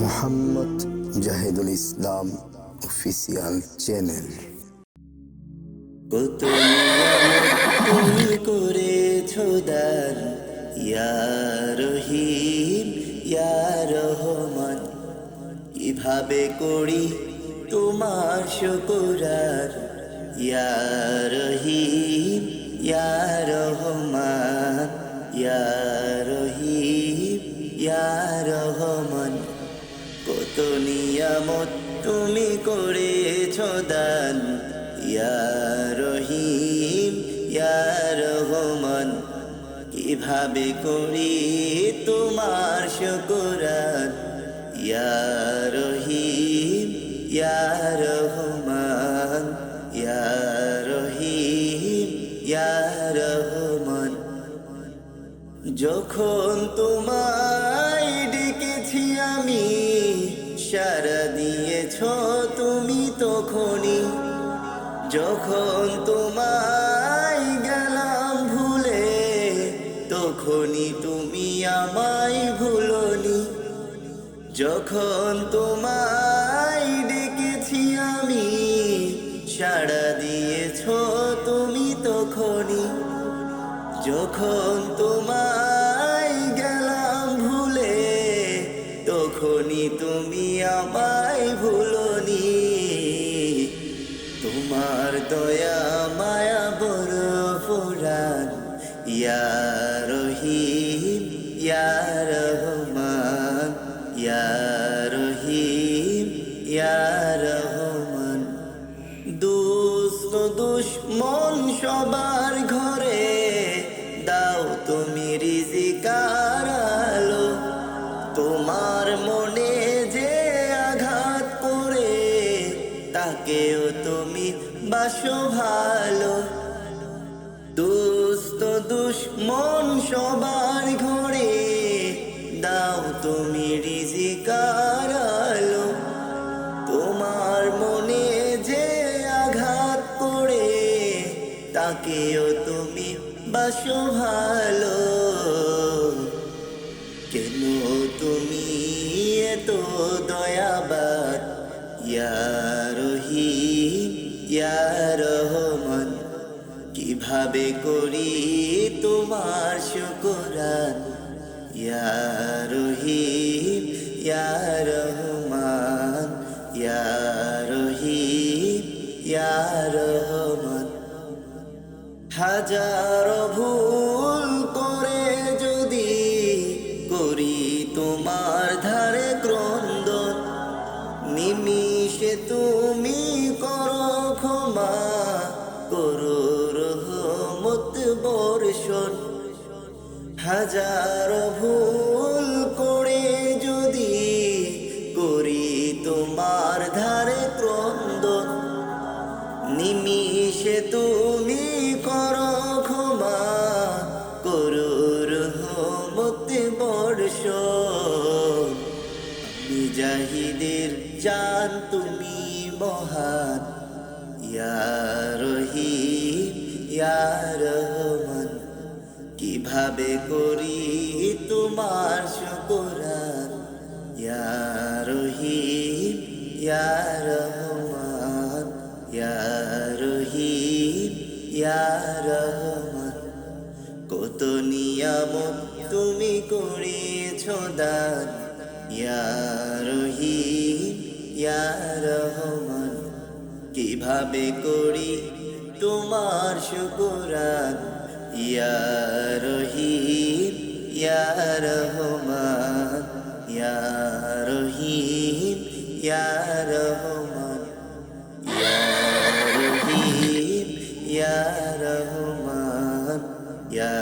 মোহাম্মদ জাহিদুল ইসলাম official channel. কত তুমি করেছো দান ইয়া রহিম ইয়া রহমান, কিভাবে করি তোমার শুকরার ইয়া রহিম ইয়া রহমান, ইয়া রহিম ইয়া রহমান। কত নিয়ামত তুমি করেছো দান ইয়া রহিম ইয়া রহমান, কিভাবে করি তোমার শুকরান ইয়া রহিম ইয়া রহমান, ইয়া রহিম ইয়া রহমান। যখন তোমায় ডেকেছি আমি, সাড়া দিয়েছ তুমি তখনই। যখন তোমায় গেলাম ভুলে, তখনই তুমি আমায় ভুলোনি। যখন তোমায় ডেকেছি আমি, সাড়া দিয়েছ তুমি তখনই। যখন তোমায় গেলাম ভুলে, তখনই তুমি আমায় ভুলোনি। তোমার দয়া মায়া বড় ফুরান ইয়া রহিম ইয়া রহমান, ইয়া রহিম ইয়া রহমান। দুষ্ট দুশ্মন সবার ঘরে দাও তুমি রিজিক আর আলো। তোমার মনে যে আঘাত করে, তাকেও তুমি বাসো ভালো। দুষ্ট দুশ্মন সবার ঘরে দাও তুমি রিজিক আর আলো। তোমার মনে যে আঘাত করে, তাকেও তুমি বাসো ভালো। কেন তুমি এত দয়াবান ইয়া রহিম ইয়া রহমান, কিভাবে করি তোমার শুকরান ইয়া রহিম ইয়া রহমান, ইয়া রহিম ইয়া রহমান। হাজারো ভুল করে যদি করি তোমার ধারে ক্রন্দন, নিমিষে তুমি করো ক্ষমা, করো রহমত বর্ষণ। হাজারো ভুল করে যদি করি তোমার ধারে ক্রন্দন, নিমিষে তুমি করো ক্ষমা, করো রহমত বর্ষণ। আমি জাহিদের জান তুমি মহান ইয়া রহিম ইয়া রহমান, কিভাবে করি তোমার শুকরান ইয়া রহিম ইয়া রহমান, ইয়া রহিম ইয়া রহমান। কত নিয়ামত তুমি করেছো দান ইয়া রহিম ইয়া রহমান, কিভাবে করি তোমার শুকরান ইয়া রহিম ইয়া রহমান, ইয়া রহিম ইয়া রহমান, ইয়া রহিম ইয়া রহমান, ইয়া